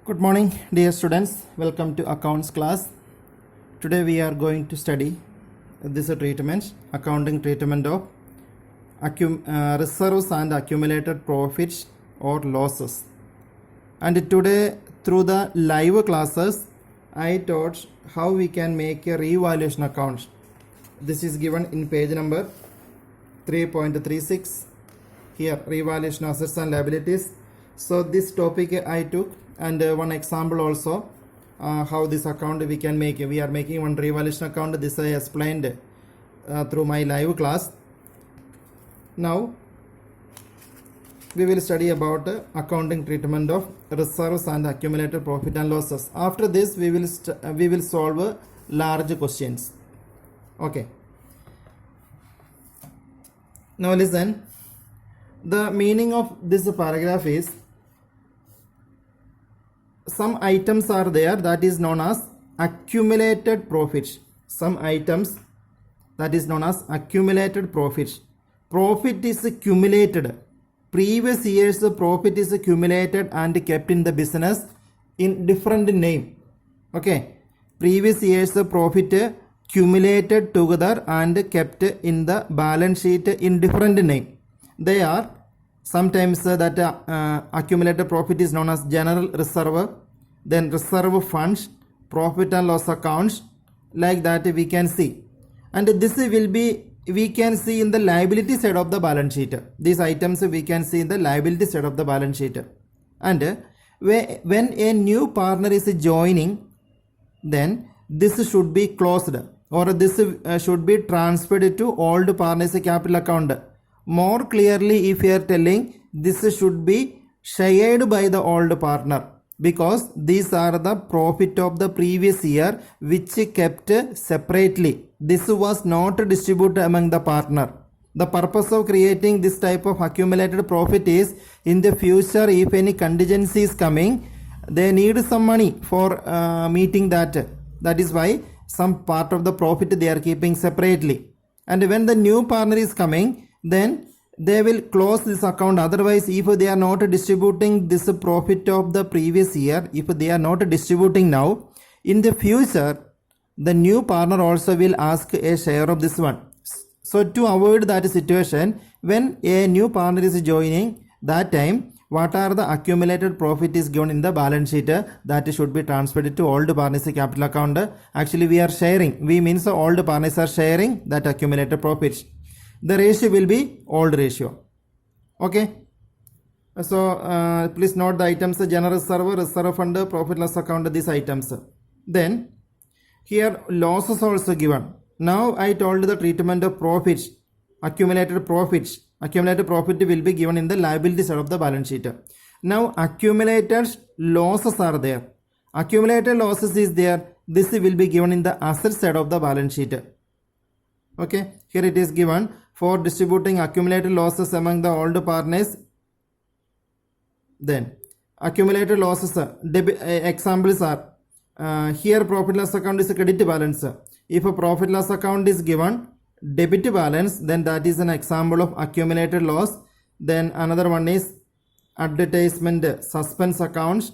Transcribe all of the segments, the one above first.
Good morning, dear students. Welcome to accounts class. Today we are going to study this treatment, accounting treatment of reserves and accumulated profits or losses. And today, through the live classes, I taught how we can make a revaluation account. This is given in page number 3.36. Here, revaluation assets and liabilities. So this topic I took, and one example also how this account we can make. We are making one revaluation account. This I explained through my live class. Now we will study about accounting treatment of reserves and accumulated profit and losses. After this we will solve large questions. Okay. Now listen. The meaning of this paragraph is, some items are there that is known as accumulated profits. Some items that is known as accumulated profits. Profit is accumulated. Previous year's profit is accumulated and kept in the business in different name. Okay. Previous year's profit accumulated together and kept in the balance sheet in different name. They are sometimes that accumulated profit is known as general reserve, then reserve funds, profit and loss accounts, like that we can see. And this will be, we can see in the liability side of the balance sheet. These items we can see in the liability side of the balance sheet. And when a new partner is joining, then this should be closed, or this should be transferred to old partner's capital account. More clearly, if you are telling, this should be shared by the old partner, because these are the profit of the previous year which kept separately. This was not distributed among the partner. The purpose of creating this type of accumulated profit is, in the future if any contingency is coming, they need some money for meeting that. That is why some part of the profit they are keeping separately. And when the new partner is coming, then they will close this account. Otherwise, if they are not distributing this profit of the previous year, if they are not distributing now, in the future the new partner also will ask a share of this one. So to avoid that situation, when a new partner is joining, that time what are the accumulated profit is given in the balance sheet, that should be transferred to old partner's capital account. Actually we are sharing, we means the old partners are sharing that accumulated profits. The ratio will be old ratio. Okay. So please note the items: general reserve, reserve fund, profit loss account, these items. Then here losses also given. Now I told the treatment of profits, accumulated profits. Accumulated profit will be given in the liability side of the balance sheet. Now accumulated losses are there. Accumulated losses is there. This will be given in the asset side of the balance sheet. Okay. Here it is given, for distributing accumulated losses among the old partners. Then accumulated losses, examples are, here profit loss account is a credit balance. If a profit loss account is given debit balance, then that is an example of accumulated loss. Then another one is advertisement suspense accounts,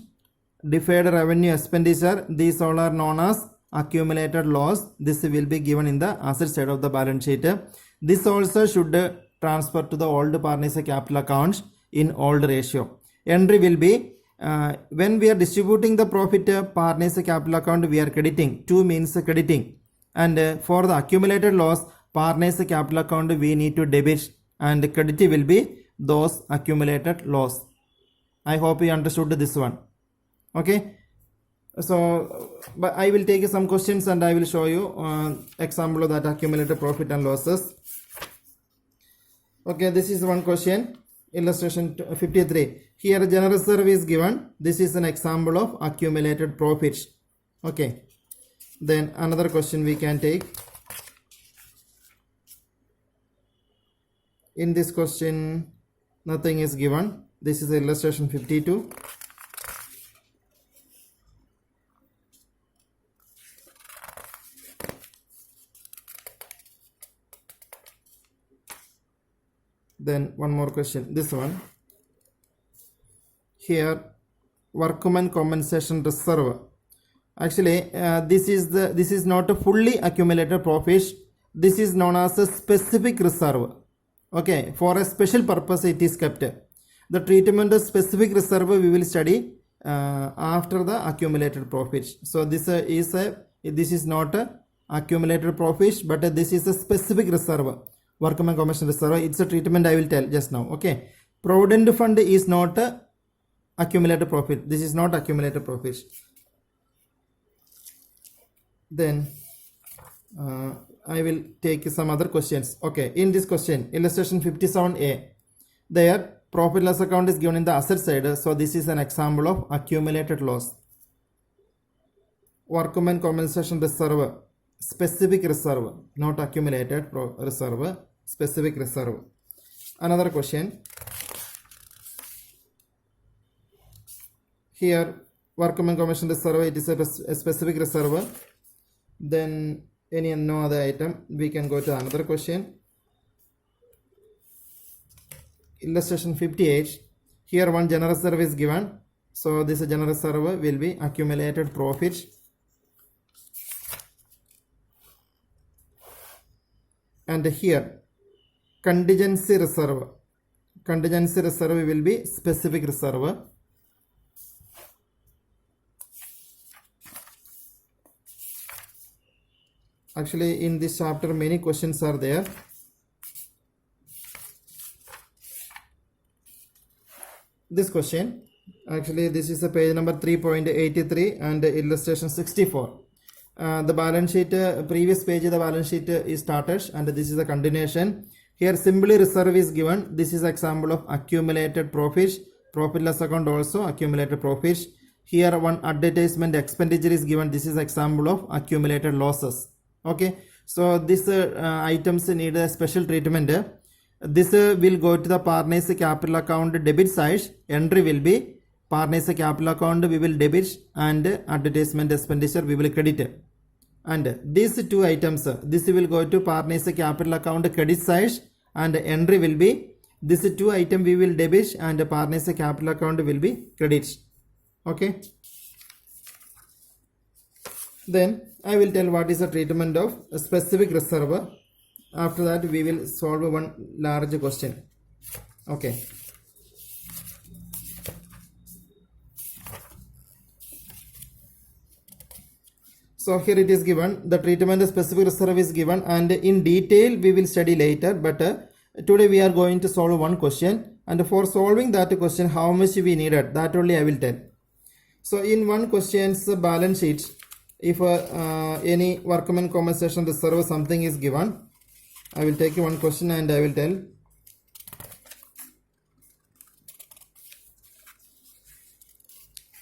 deferred revenue expenditure. These all are known as accumulated loss. This will be given in the asset side of the balance sheet. This also should transfer to the old partner's capital accounts in old ratio. Entry will be, when we are distributing the profit partner's capital account, we are crediting. 2 means crediting. And for the accumulated loss, partner's capital account we need to debit, and credit will be those accumulated loss. I hope you understood this one. Okay. So but I will take some questions and I will show you example of that accumulated profit and losses. Okay, this is one question. Illustration 53. Here general reserve is given. This is an example of accumulated profits. Okay. Then another question we can take. In this question nothing is given. This is illustration 52. Then one more question, this one. Here workman compensation reserve. Actually, this is not a fully accumulated profit. This is known as a specific reserve. Okay, for a special purpose it is kept. The treatment of specific reserve we will study after the accumulated profits. So this is not a accumulated profit, but this is a specific reserve, workman compensation reserve. It's a treatment I will tell just now. Okay, provident fund is not a accumulated profit. This is not accumulated profit. Then I will take some other questions. Okay, in this question, illustration 57a, there profit loss account is given in the asset side. So this is an example of accumulated loss. Workman compensation reserve, specific reserve, not accumulated reserve, specific reserve. Another question. Here, workman compensation reserve, it is a specific reserve. Then no other item. We can go to another question. Illustration 58. Here one general reserve is given. So this general reserve will be accumulated profit. And here contingency reserve. Contingency reserve will be specific reserve. Actually, in this chapter many questions are there. This question, actually this is a page number 3.83 and illustration 64. The balance sheet, previous page the balance sheet is started and this is the continuation. Here simply reserve is given. This is example of accumulated profits. Profit loss account also accumulated profits. Here one advertisement expenditure is given. This is example of accumulated losses. Okay, so this items need a special treatment. This will go to the partners capital account debit side. Entry will be partners capital account we will debit and advertisement expenditure we will credit. And these two items, this will go to partners capital account credit side and entry will be this two item we will debit and partners capital account will be credit. Okay. Then I will tell what is the treatment of a specific reserve. After that we will solve one large question. Okay. So here it is given. The treatment of specific reserve is given and in detail we will study later. But today we are going to solve one question. And for solving that question how much we needed, that only I will tell. So in one question's balance sheet, if any workman compensation reserve something is given, I will take one question and I will tell.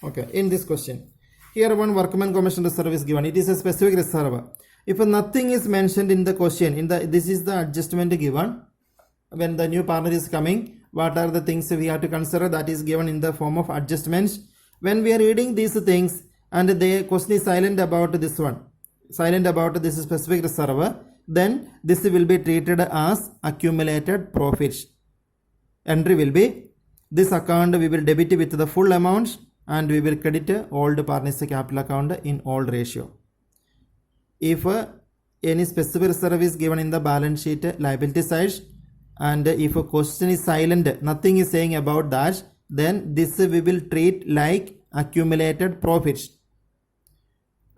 Okay, in this question, here one workman compensation reserve is given. It is a specific reserve. If nothing is mentioned in the question, this is the adjustment given. When the new partner is coming, what are the things we have to consider? That is given in the form of adjustments. When we are reading these things, and the question is silent about this one, silent about this specific reserve, then this will be treated as accumulated profits. Entry will be this account we will debit with the full amount and we will credit old partners capital account in old ratio. If any specific reserve is given in the balance sheet liability side and if a question is silent, nothing is saying about that, then this we will treat like accumulated profits.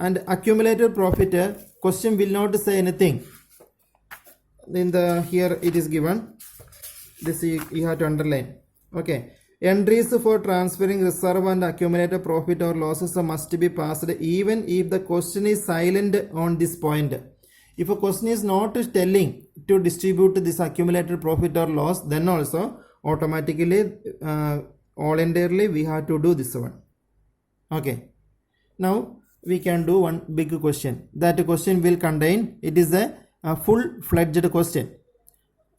And accumulated profit, question will not say anything. In the here it is given. This you have to underline. Okay. Entries for transferring reserve and accumulated profit or losses must be passed even if the question is silent on this point. If a question is not telling to distribute this accumulated profit or loss, then also automatically all entirely we have to do this one. Okay. Now we can do one big question. That question will contain, it is a full-fledged question.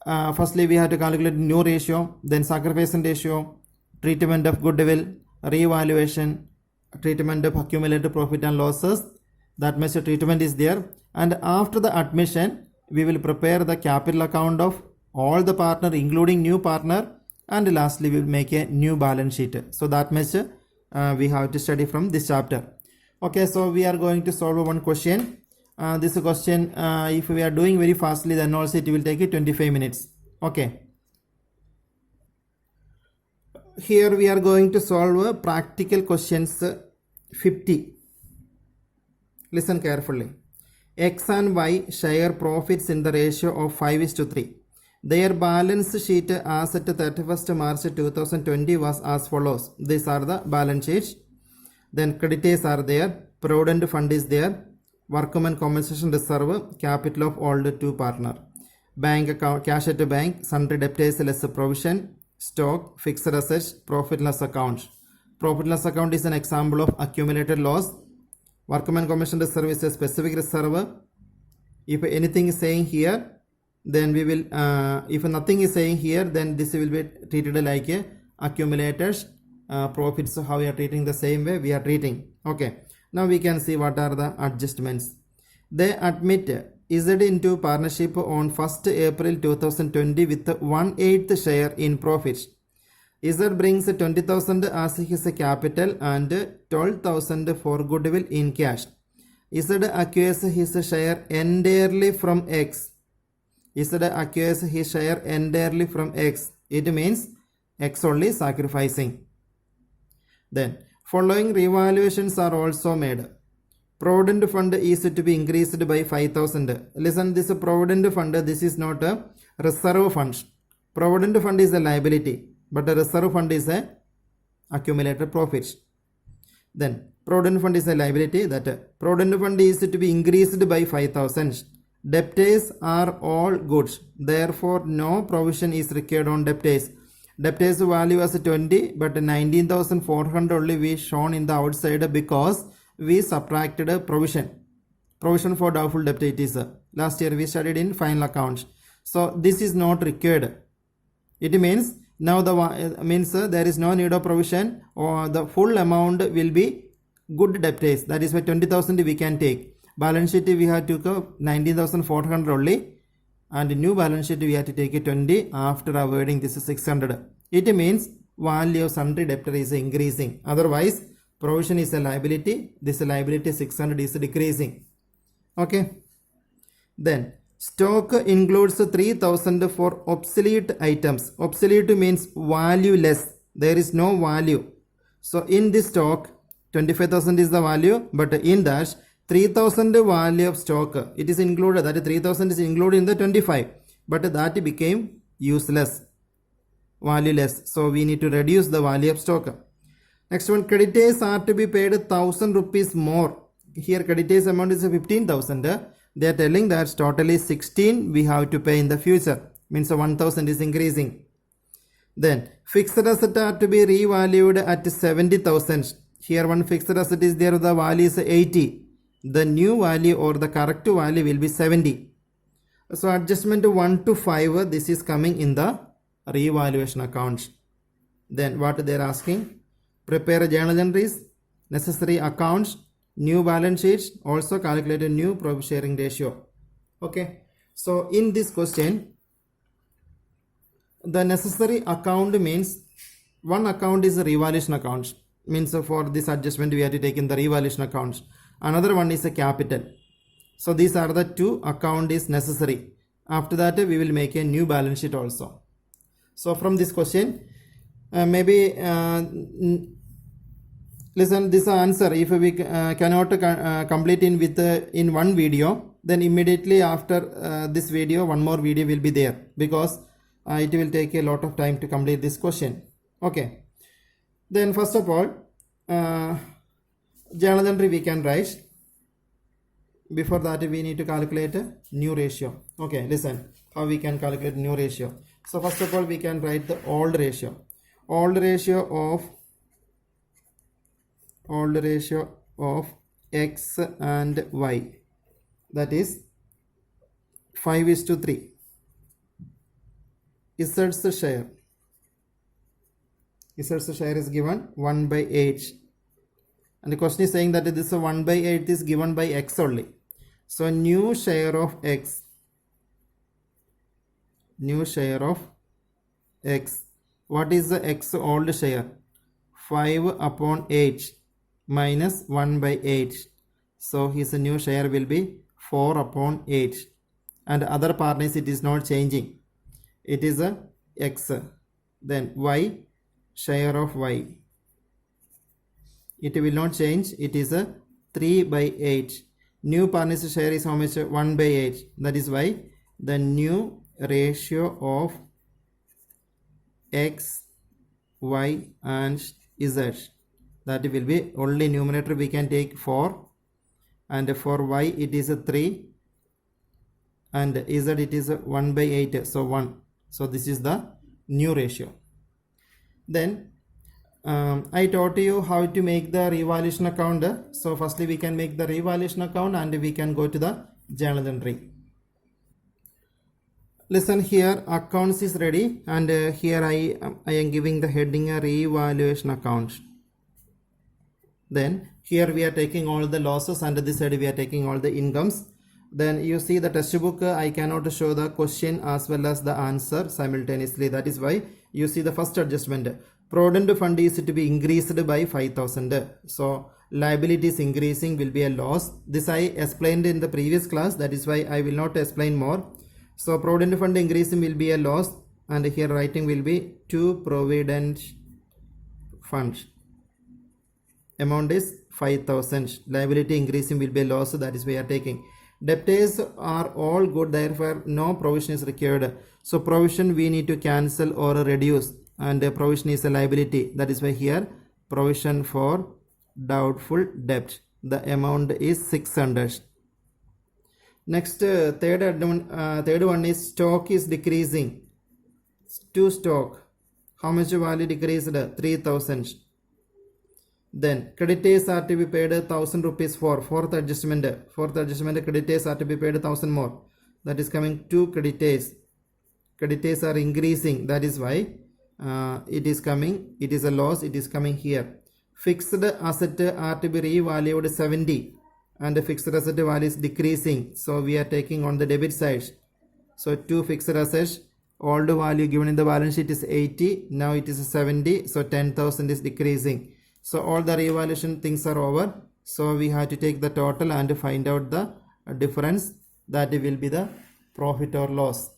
Firstly we have to calculate new ratio, then sacrifice ratio, treatment of goodwill, revaluation, treatment of accumulated profit and losses. That much treatment is there. And after the admission we will prepare the capital account of all the partner including new partner, and lastly we will make a new balance sheet. So that much we have to study from this chapter. Okay, so we are going to solve one question. This question, if we are doing very fastly, then also it will take 25 minutes. Okay. Here we are going to solve practical questions 50. Listen carefully. X and Y share profits in the ratio of 5:3. Their balance sheet as at 31st March 2020 was as follows. These are the balance sheets. Then creditors are there, provident fund is there, workman compensation reserve, capital of all the two partner, bank account, cash at the bank, sundry debtors less provision, stock, fixed assets, profit loss account. Profit loss account is an example of accumulated loss. Workman compensation reserve is a specific reserve. If anything is saying here, then we will, if nothing is saying here, then this will be treated like a accumulated profits. So how we are treating the same way we are treating. Okay, now we can see what are the adjustments. They admit Z into partnership on 1st April 2020 with 1/8 share in profits. Z brings 20,000 as his capital and 12,000 for goodwill in cash. Z acquires his share entirely from X. Z acquires his share entirely from X. It means X only sacrificing. Then following revaluations are also made. Provident fund is to be increased by 5,000. Listen, this provident fund, this is not a reserve fund. Provident fund is a liability, but a reserve fund is a accumulated profits. Then provident fund is a liability. That provident fund is to be increased by 5,000. Debtors are all goods, therefore no provision is required on debtors. Debtors value as 20, but 19,400 only we shown in the outside because we subtracted a provision for doubtful debt. It is last year we studied in final accounts. So this is not required. It means now the means there is no need of provision, or the full amount will be good debtors. That is why 20,000 we can take. Balance sheet we have to go 19,400 only, and new balance sheet we have to take 20 after avoiding this 600. It means value of sundry debtor is increasing. Otherwise provision is a liability. This liability 600 is decreasing. Okay. Then stock includes 3,000 for obsolete items. Obsolete means valueless. There is no value. So in this stock 25,000 is the value, but in that 3,000 value of stock it is included. That 3,000 is included in the 25, but that became useless, valueless. So we need to reduce the value of stock. Next one, creditors are to be paid 1,000 rupees more. Here creditors amount is 15,000. They are telling that totally 16 we have to pay in the future. Means 1,000 is increasing. Then fixed asset are to be revalued at 70,000. Here one fixed asset is there, the value is 80. The new value or the correct value will be 70. So adjustment 1 to 5, this is coming in the revaluation accounts. Then what they are asking, prepare journal entries, necessary accounts, new balance sheets, also calculate a new profit sharing ratio. Okay, so in this question the necessary account means one account is a revaluation account, means for this adjustment we have to take in the revaluation accounts. Another one is a capital. So these are the two account is necessary. After that we will make a new balance sheet also. So from this question maybe listen, this answer if we cannot complete in with in one video, then immediately after this video one more video will be there, because it will take a lot of time to complete this question. Okay, then first of all journal entry we can write. Before that we need to calculate a new ratio. Okay, listen how we can calculate new ratio. So first of all we can write the old ratio. Old ratio of X and Y, that is 5:3. Z's share is given 1/8. And the question is saying that this 1/8 is given by X only. So new share of X. What is the X old share? 5 upon 8 minus 1 by 8. So his new share will be 4 upon 8. And other partners, it is not changing. It is a x. Then y, share of y. It will not change. It is a 3 by 8. New partner's share is how much? 1 by 8. That is why the new ratio of x, y and z, that will be only numerator we can take 4, and for y it is a 3, and z it is a 1 by 8, so 1. So this is the new ratio. Then I taught you how to make the revaluation account. So firstly we can make the revaluation account and we can go to the journal entry. Listen here, accounts is ready, and here I am giving the heading a revaluation account. Then here we are taking all the losses, and this side we are taking all the incomes. Then you see the textbook, I cannot show the question as well as the answer simultaneously. That is why you see the first adjustment. Provident fund is to be increased by 5,000. So liabilities increasing will be a loss. This I explained in the previous class. That is why I will not explain more. So provident fund increasing will be a loss, and here writing will be to provident fund. Amount is 5,000. Liability increasing will be a loss. That is why we are taking. Debtors are all good, therefore no provision is required. So provision we need to cancel or reduce, and provision is a liability. That is why here provision for doubtful debt. The amount is 600. Next, third one is stock is decreasing. To stock, how much value decreased? 3,000. Then creditors are to be paid 1,000 rupees for fourth adjustment. Creditors are to be paid 1,000 more. That is coming to creditors. Creditors are increasing. That is why it is coming. It is a loss. It is coming here. Fixed asset are to be revalued 70, and the fixed asset value is decreasing. So we are taking on the debit side. So two fixed assets. Old value given in the balance sheet is 80. Now it is 70. So 10,000 is decreasing. So all the revaluation things are over. So we have to take the total and find out the difference. That will be the profit or loss.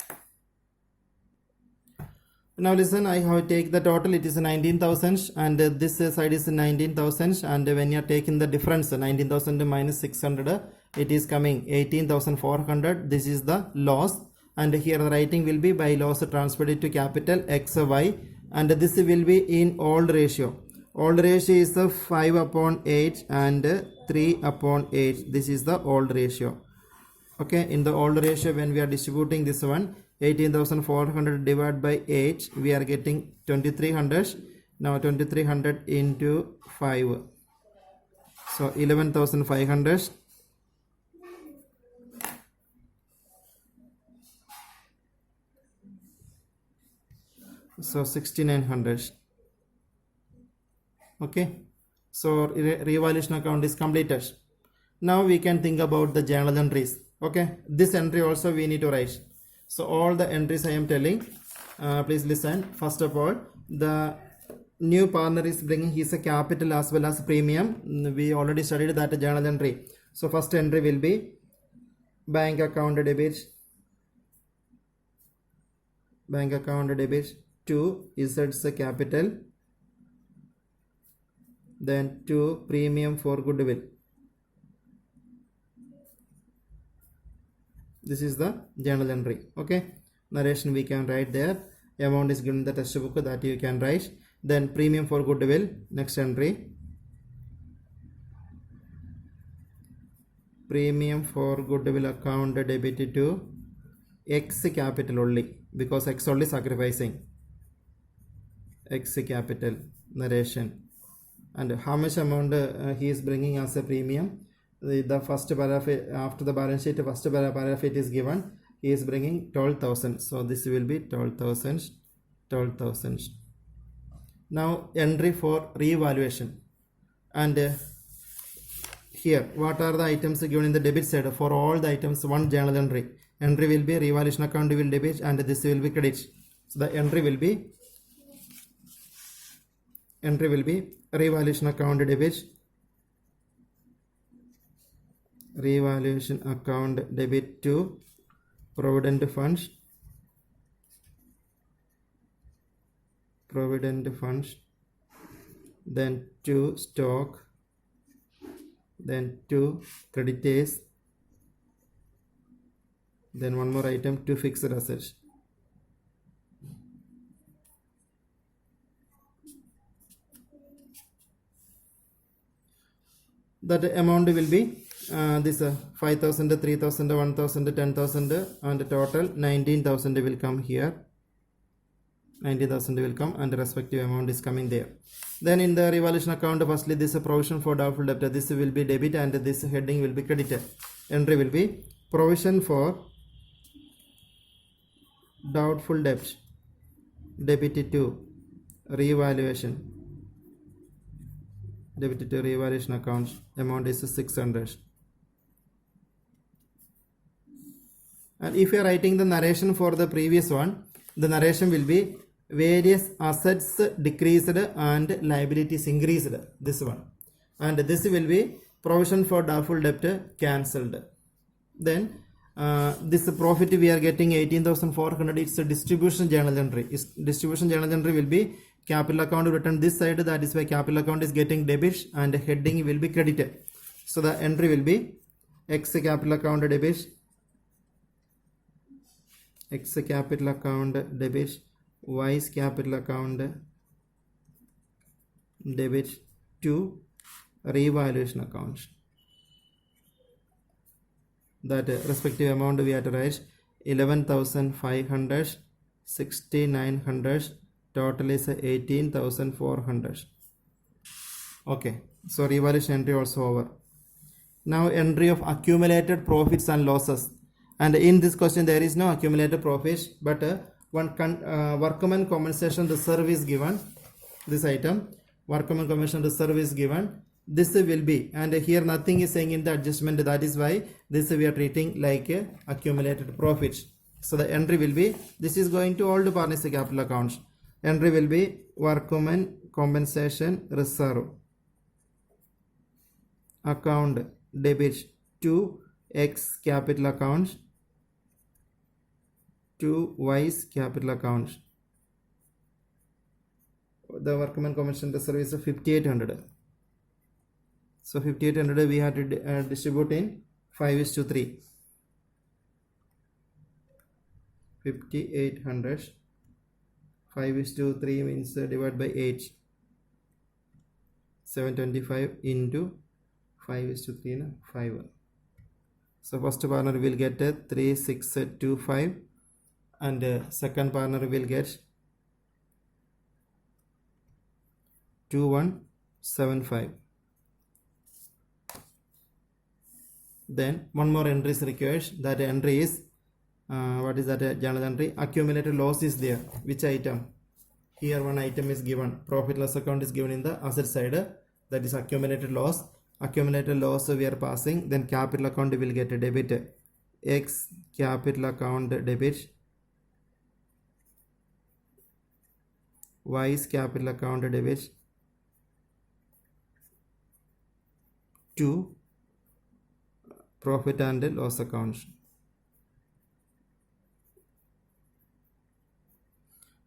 Now listen, I have take the total. It is 19,000, and this side is 19,000, and when you are taking the difference, 19,000 minus 600, it is coming 18,400. This is the loss, and here the writing will be by loss transferred to capital X, Y, and this will be in old ratio. Old ratio is the 5 upon 8 and 3 upon 8. This is the old ratio. Okay, in the old ratio, when we are distributing this one, 18,400 divided by 8, we are getting 2,300. Now 2,300 into 5. So 11,500. So 6,900. Okay, so revaluation account is completed. Now we can think about the journal entries. Okay, this entry also we need to write. So all the entries I am telling, please listen. First of all, the new partner is bringing his capital as well as premium. We already studied that journal entry. So first entry will be bank account debit. Bank account debit to Z's capital. Then to premium for goodwill. This is the journal entry. Okay, narration we can write there. Amount is given in the textbook, that you can write. Then premium for goodwill, next entry. Premium for goodwill account debited to X capital only, because X only sacrificing. X capital, narration. And how much amount he is bringing as a premium. The first paragraph after the balance sheet, first paragraph it is given. He is bringing 12,000. So this will be 12,000. 12,000. Now entry for revaluation. And here, what are the items given in the debit side? For all the items, one journal entry. Entry will be revaluation account will debit, and this will be credit. So the entry will be entry will be revaluation account debit, revaluation account debit to provident funds, then to stock, then to creditors, then one more item to fixed assets. That amount will be this 5,000, 3,000, 1,000, 10,000 and total 19,000 will come here. 90,000 will come and the respective amount is coming there. Then in the revaluation account, firstly this provision for doubtful debt, this will be debit and this heading will be credited. Entry will be provision for doubtful debt, debit to revaluation, debit to revaluation account, amount is 600. And if you are writing the narration for the previous one, the narration will be various assets decreased and liabilities increased, this one, and this will be provision for doubtful debt cancelled. Then this profit we are getting 18,400, it's a distribution journal entry. Distribution journal entry will be capital account written this side, that is why capital account is getting debit and heading will be credited. So the entry will be X capital account debit, X capital account debit, Y's capital account debit to revaluation account. That respective amount we have to write 11,500, 6,900, total is 18,400. Okay, so revaluation entry also over. Now entry of accumulated profits and losses, and in this question there is no accumulated profits, but one workman compensation reserve is given. This item workman compensation reserve is given. This will be, and here nothing is saying in the adjustment, that is why this we are treating like a accumulated profits. So the entry will be, this is going to old partners capital accounts. Entry will be workman compensation reserve account debit to X capital account to Y's capital account. The workman compensation reserve is 5,800. So 5,800 we have to distribute in 5:3. 5,800 5:3 means divide by 8. 725 into 5:3 5. So first partner will get 3,625 and second partner will get 2,175. Then one more entry is required. That entry is what is that journal entry? Accumulated loss is there. Which item? Here one item is given. Profit loss account is given in the asset side. That is accumulated loss. Accumulated loss we are passing. Then capital account will get a debit. X capital account debit. Y's capital account debit to profit and loss account.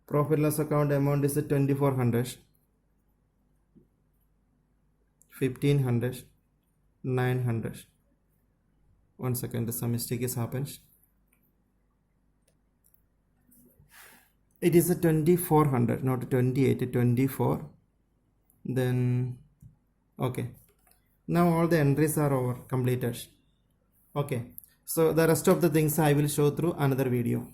Profit loss account amount is 2,400, 1,500, 900. 1 second, some mistake has happened. It is 2,400, not 28, 24. Then okay, now all the entries are over, completed. Okay, so the rest of the things I will show through another video.